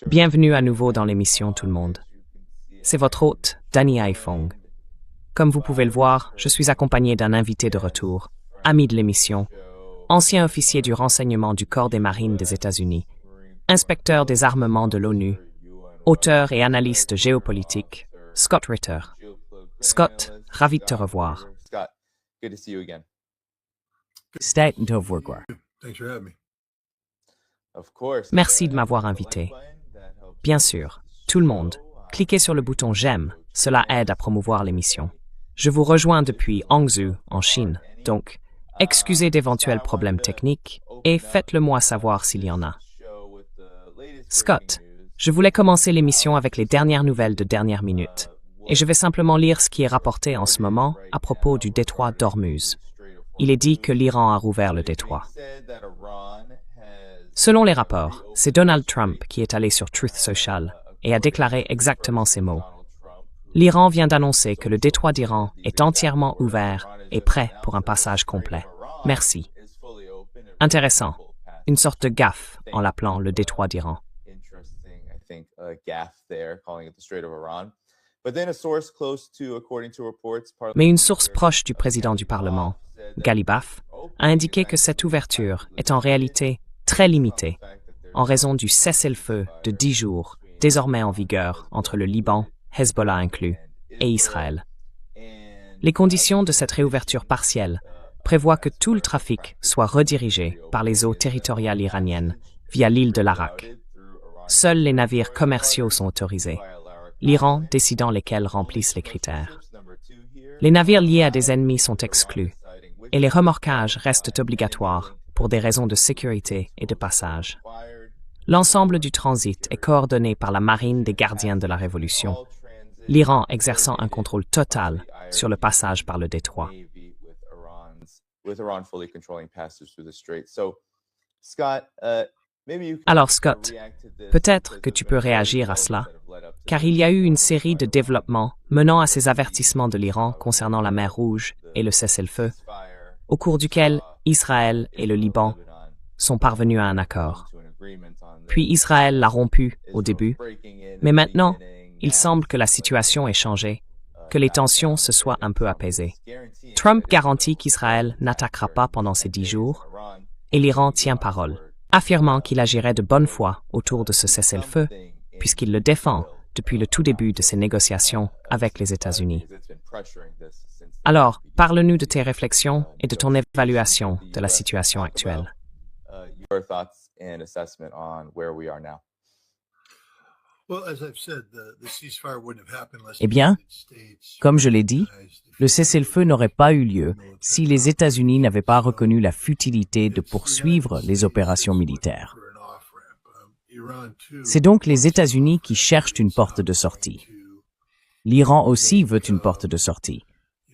Bienvenue à nouveau dans l'émission tout le monde. C'est votre hôte, Danny Haifong. Comme vous pouvez le voir, je suis accompagné d'un invité de retour, ami de l'émission, ancien officier du renseignement du Corps des Marines des États-Unis, inspecteur des armements de l'ONU, auteur et analyste géopolitique, Scott Ritter. Scott, ravi de te revoir. Merci de m'avoir invité. Bien sûr, tout le monde, cliquez sur le bouton j'aime, cela aide à promouvoir l'émission. Je vous rejoins depuis Hangzhou, en Chine, donc excusez d'éventuels problèmes techniques et faites-le moi savoir s'il y en a. Scott, je voulais commencer l'émission avec les dernières nouvelles de dernière minute, et je vais simplement lire ce qui est rapporté en ce moment à propos du détroit d'Ormuz. Il est dit que l'Iran a rouvert le détroit. Selon les rapports, c'est Donald Trump qui est allé sur Truth Social et a déclaré exactement ces mots. L'Iran vient d'annoncer que le détroit d'Iran est entièrement ouvert et prêt pour un passage complet. Merci. Intéressant. Une sorte de gaffe en l'appelant le détroit d'Iran. Mais une source proche du président du Parlement, Ghalibaf, a indiqué que cette ouverture est en réalité très limitée en raison du cessez-le-feu de 10 jours désormais en vigueur entre le Liban, Hezbollah inclus, et Israël. Les conditions de cette réouverture partielle prévoient que tout le trafic soit redirigé par les eaux territoriales iraniennes via l'île de l'Arak. Seuls les navires commerciaux sont autorisés, l'Iran décidant lesquels remplissent les critères. Les navires liés à des ennemis sont exclus, et les remorquages restent obligatoires pour des raisons de sécurité et de passage. L'ensemble du transit est coordonné par la marine des gardiens de la Révolution, l'Iran exerçant un contrôle total sur le passage par le détroit. Alors Scott, peut-être que tu peux réagir à cela, car il y a eu une série de développements menant à ces avertissements de l'Iran concernant la mer Rouge et le cessez-le-feu, au cours duquel Israël et le Liban sont parvenus à un accord. Puis Israël l'a rompu au début, mais maintenant, il semble que la situation ait changé, que les tensions se soient un peu apaisées. Trump garantit qu'Israël n'attaquera pas pendant ces 10 jours, et l'Iran tient parole, affirmant qu'il agirait de bonne foi autour de ce cessez-le-feu, puisqu'il le défend depuis le tout début de ses négociations avec les États-Unis. Alors, parle-nous de tes réflexions et de ton évaluation de la situation actuelle. Eh bien, comme je l'ai dit, le cessez-le-feu n'aurait pas eu lieu si les États-Unis n'avaient pas reconnu la futilité de poursuivre les opérations militaires. C'est donc les États-Unis qui cherchent une porte de sortie. L'Iran aussi veut une porte de sortie,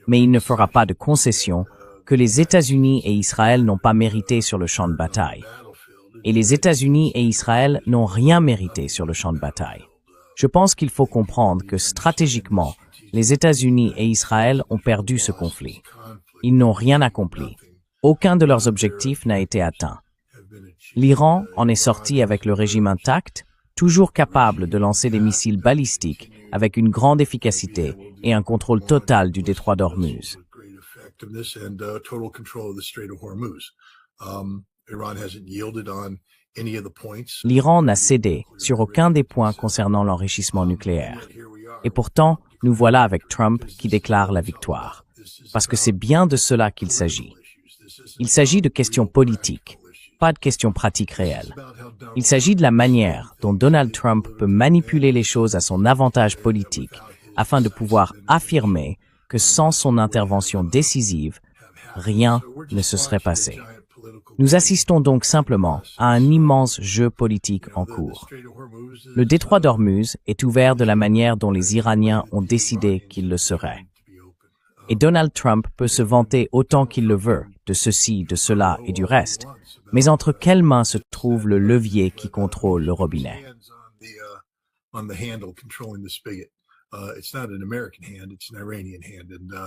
mais il ne fera pas de concession que les États-Unis et Israël n'ont pas mérité sur le champ de bataille. Et les États-Unis et Israël n'ont rien mérité sur le champ de bataille. Je pense qu'il faut comprendre que stratégiquement, les États-Unis et Israël ont perdu ce conflit. Ils n'ont rien accompli. Aucun de leurs objectifs n'a été atteint. L'Iran en est sorti avec le régime intact, toujours capable de lancer des missiles balistiques avec une grande efficacité et un contrôle total du détroit d'Ormuz. L'Iran n'a cédé sur aucun des points concernant l'enrichissement nucléaire. Et pourtant, nous voilà avec Trump qui déclare la victoire. Parce que c'est bien de cela qu'il s'agit. Il s'agit de questions politiques, pas de questions pratiques réelles. Il s'agit de la manière dont Donald Trump peut manipuler les choses à son avantage politique afin de pouvoir affirmer que sans son intervention décisive, rien ne se serait passé. Nous assistons donc simplement à un immense jeu politique en cours. Le détroit d'Ormuz est ouvert de la manière dont les Iraniens ont décidé qu'il le serait. Et Donald Trump peut se vanter autant qu'il le veut de ceci, de cela et du reste, mais entre quelles mains se trouve le levier qui contrôle le robinet?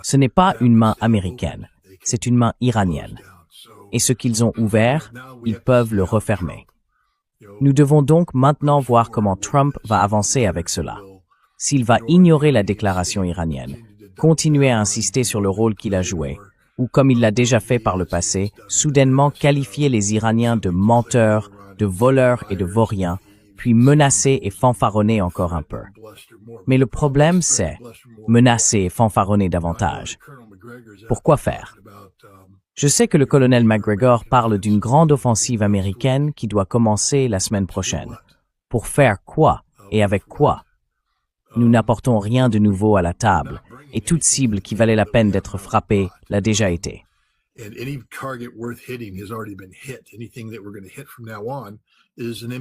Ce n'est pas une main américaine, c'est une main iranienne. Et ce qu'ils ont ouvert, ils peuvent le refermer. Nous devons donc maintenant voir comment Trump va avancer avec cela. S'il va ignorer la déclaration iranienne, continuer à insister sur le rôle qu'il a joué, ou comme il l'a déjà fait par le passé, soudainement qualifier les Iraniens de menteurs, de voleurs et de vauriens, puis menacer et fanfaronner encore un peu. Mais le problème, c'est menacer et fanfaronner davantage. Pourquoi faire? Je sais que le colonel McGregor parle d'une grande offensive américaine qui doit commencer la semaine prochaine. Pour faire quoi et avec quoi? Nous n'apportons rien de nouveau à la table, et toute cible qui valait la peine d'être frappée l'a déjà été.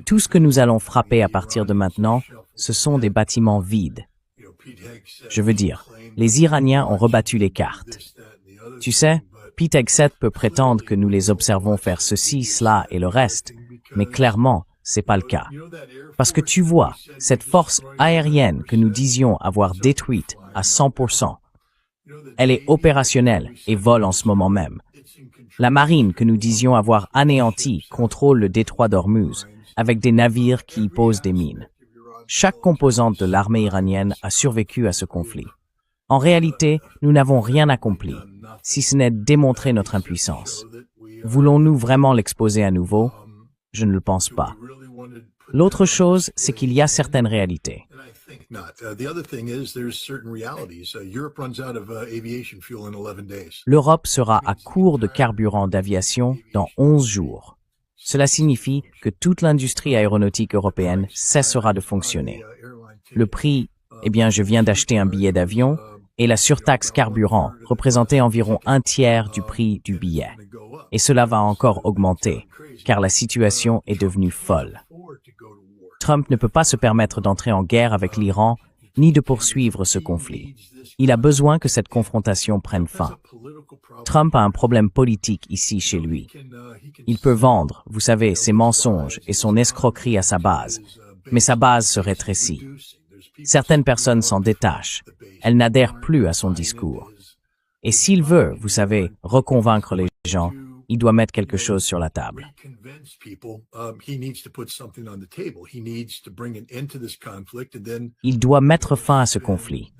Tout ce que nous allons frapper à partir de maintenant, ce sont des bâtiments vides. Je veux dire, les Iraniens ont rebattu les cartes. Tu sais, Pete Hegseth peut prétendre que nous les observons faire ceci, cela et le reste, mais clairement, c'est pas le cas. Parce que tu vois, cette force aérienne que nous disions avoir détruite à 100%, elle est opérationnelle et vole en ce moment même. La marine que nous disions avoir anéantie contrôle le détroit d'Ormuz avec des navires qui y posent des mines. Chaque composante de l'armée iranienne a survécu à ce conflit. En réalité, nous n'avons rien accompli, si ce n'est démontrer notre impuissance. Voulons-nous vraiment l'exposer à nouveau? Je ne le pense pas. L'autre chose, c'est qu'il y a certaines réalités. L'Europe sera à court de carburant d'aviation dans 11 jours. Cela signifie que toute l'industrie aéronautique européenne cessera de fonctionner. Le prix, eh bien, je viens d'acheter un billet d'avion et la surtaxe carburant représentait environ un tiers du prix du billet. Et cela va encore augmenter, car la situation est devenue folle. Trump ne peut pas se permettre d'entrer en guerre avec l'Iran, ni de poursuivre ce conflit. Il a besoin que cette confrontation prenne fin. Trump a un problème politique ici chez lui. Il peut vendre, vous savez, ses mensonges et son escroquerie à sa base, mais sa base se rétrécit. Certaines personnes s'en détachent. Elles n'adhèrent plus à son discours. Et s'il veut, vous savez, reconvaincre les gens, il doit mettre quelque chose sur la table. Il doit mettre fin à ce conflit.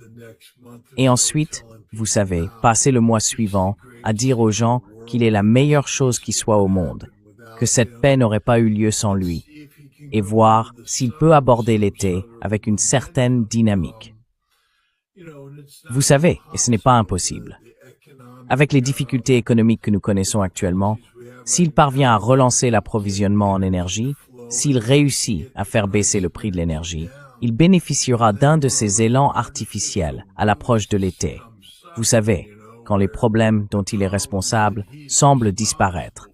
Et ensuite, vous savez, passer le mois suivant à dire aux gens qu'il est la meilleure chose qui soit au monde, que cette paix n'aurait pas eu lieu sans lui, et voir s'il peut aborder l'été avec une certaine dynamique. Vous savez, et ce n'est pas impossible. Avec les difficultés économiques que nous connaissons actuellement, s'il parvient à relancer l'approvisionnement en énergie, s'il réussit à faire baisser le prix de l'énergie, il bénéficiera d'un de ces élans artificiels à l'approche de l'été. Vous savez, quand les problèmes dont il est responsable semblent disparaître.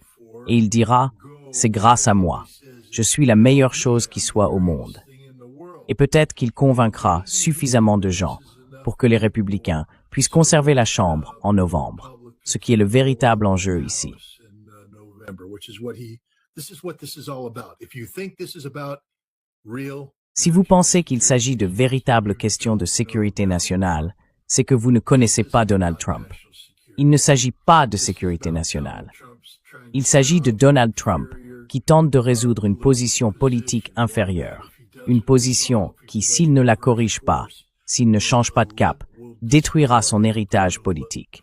Et il dira, c'est grâce à moi. Je suis la meilleure chose qui soit au monde. Et peut-être qu'il convaincra suffisamment de gens pour que les républicains puissent conserver la Chambre en novembre, ce qui est le véritable enjeu ici. Si vous pensez qu'il s'agit de véritables questions de sécurité nationale, c'est que vous ne connaissez pas Donald Trump. Il ne s'agit pas de sécurité nationale. Il s'agit de Donald Trump qui tente de résoudre une position politique inférieure, une position qui, s'il ne la corrige pas, s'il ne change pas de cap, détruira son héritage politique.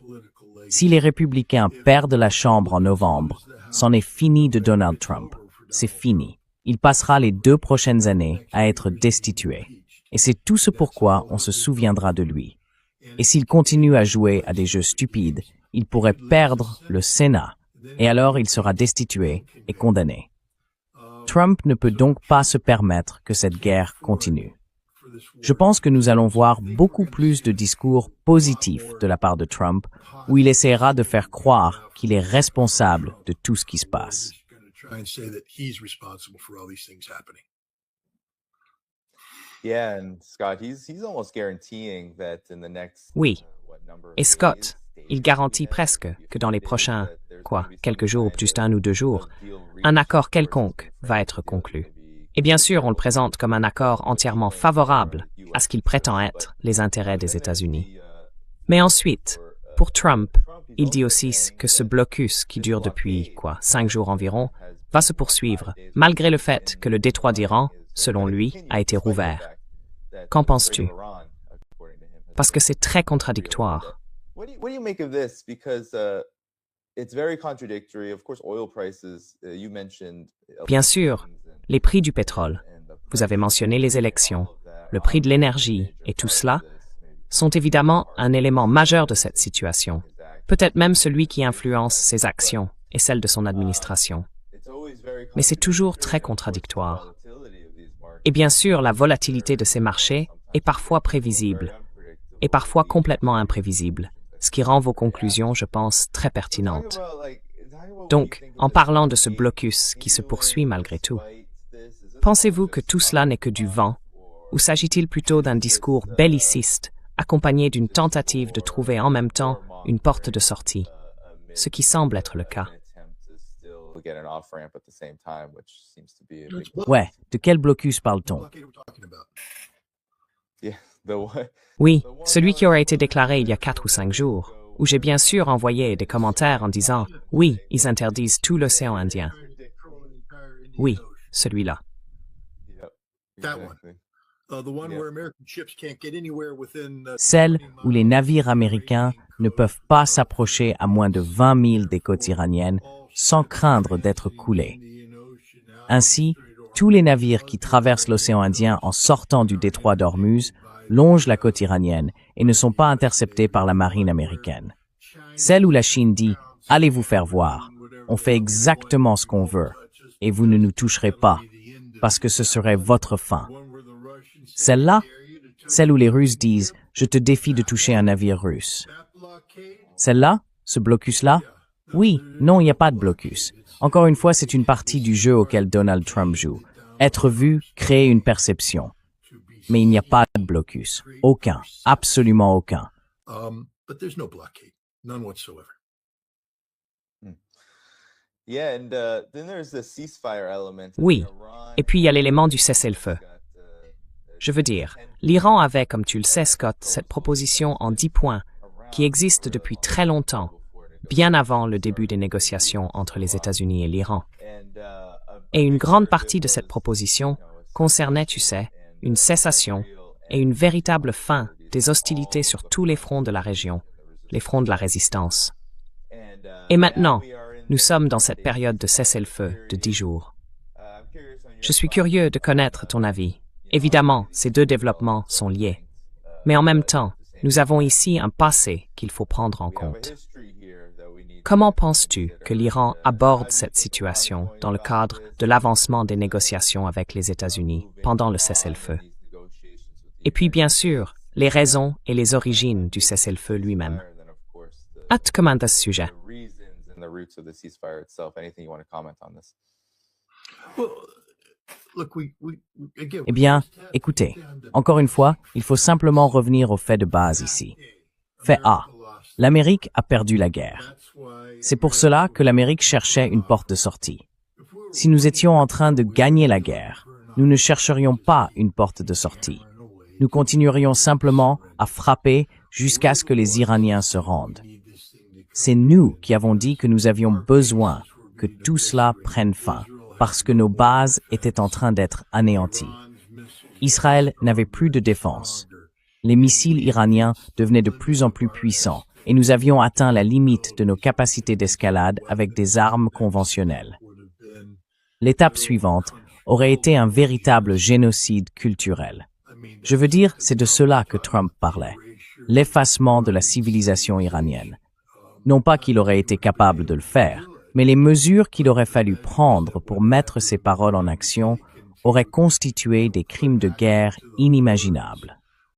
Si les républicains perdent la Chambre en novembre, c'en est fini de Donald Trump. C'est fini. Il passera les 2 prochaines années à être destitué. Et c'est tout ce pourquoi on se souviendra de lui. Et s'il continue à jouer à des jeux stupides, il pourrait perdre le Sénat. Et alors il sera destitué et condamné. Trump ne peut donc pas se permettre que cette guerre continue. Je pense que nous allons voir beaucoup plus de discours positifs de la part de Trump, où il essaiera de faire croire qu'il est responsable de tout ce qui se passe. Oui. Et Scott, il garantit presque que dans les prochains, quelques jours, juste 1 ou 2 jours, un accord quelconque va être conclu. Et bien sûr, on le présente comme un accord entièrement favorable à ce qu'il prétend être les intérêts des États-Unis. Mais ensuite, pour Trump, il dit aussi que ce blocus qui dure depuis, 5 jours environ, va se poursuivre, malgré le fait que le détroit d'Iran, selon lui, a été rouvert. Qu'en penses-tu? Parce que c'est très contradictoire. Bien sûr, les prix du pétrole, vous avez mentionné les élections, le prix de l'énergie et tout cela sont évidemment un élément majeur de cette situation, peut-être même celui qui influence ses actions et celles de son administration. Mais c'est toujours très contradictoire. Et bien sûr, la volatilité de ces marchés est parfois prévisible et parfois complètement imprévisible, ce qui rend vos conclusions, je pense, très pertinentes. Donc, en parlant de ce blocus qui se poursuit malgré tout, pensez-vous que tout cela n'est que du vent, ou s'agit-il plutôt d'un discours belliciste accompagné d'une tentative de trouver en même temps une porte de sortie, ce qui semble être le cas? Ouais, de quel blocus parle-t-on? Oui, celui qui aurait été déclaré il y a 4 ou 5 jours, où j'ai bien sûr envoyé des commentaires en disant « Oui, ils interdisent tout l'océan Indien. » Oui, celui-là. Celle où les navires américains ne peuvent pas s'approcher à moins de 20 000 des côtes iraniennes sans craindre d'être coulés. Ainsi, tous les navires qui traversent l'océan Indien en sortant du détroit d'Ormuz longent la côte iranienne et ne sont pas interceptés par la marine américaine. Celle où la Chine dit « Allez vous faire voir, on fait exactement ce qu'on veut et vous ne nous toucherez pas parce que ce serait votre fin. » Celle-là, celle où les Russes disent « Je te défie de toucher un navire russe. » Celle-là, ce blocus-là, oui, non, il n'y a pas de blocus. Encore une fois, c'est une partie du jeu auquel Donald Trump joue. Être vu, créer une perception. Mais il n'y a pas de blocus. Aucun. Absolument aucun. Oui, et puis il y a l'élément du cessez-le-feu. Je veux dire, l'Iran avait, comme tu le sais, Scott, cette proposition en 10 points qui existe depuis très longtemps, bien avant le début des négociations entre les États-Unis et l'Iran. Et une grande partie de cette proposition concernait, tu sais, une cessation et une véritable fin des hostilités sur tous les fronts de la région, les fronts de la résistance. Et maintenant, nous sommes dans cette période de cessez-le-feu de 10 jours. Je suis curieux de connaître ton avis. Évidemment, ces deux développements sont liés. Mais en même temps, nous avons ici un passé qu'il faut prendre en compte. Comment penses-tu que l'Iran aborde cette situation dans le cadre de l'avancement des négociations avec les États-Unis pendant le cessez-le-feu? Et puis, bien sûr, les raisons et les origines du cessez-le-feu lui-même. À te commander à ce sujet. Eh bien, écoutez, encore une fois, il faut simplement revenir au fait de base ici. Fait A. L'Amérique a perdu la guerre. C'est pour cela que l'Amérique cherchait une porte de sortie. Si nous étions en train de gagner la guerre, nous ne chercherions pas une porte de sortie. Nous continuerions simplement à frapper jusqu'à ce que les Iraniens se rendent. C'est nous qui avons dit que nous avions besoin que tout cela prenne fin, parce que nos bases étaient en train d'être anéanties. Israël n'avait plus de défense. Les missiles iraniens devenaient de plus en plus puissants et nous avions atteint la limite de nos capacités d'escalade avec des armes conventionnelles. L'étape suivante aurait été un véritable génocide culturel. Je veux dire, c'est de cela que Trump parlait, l'effacement de la civilisation iranienne. Non pas qu'il aurait été capable de le faire, mais les mesures qu'il aurait fallu prendre pour mettre ces paroles en action auraient constitué des crimes de guerre inimaginables.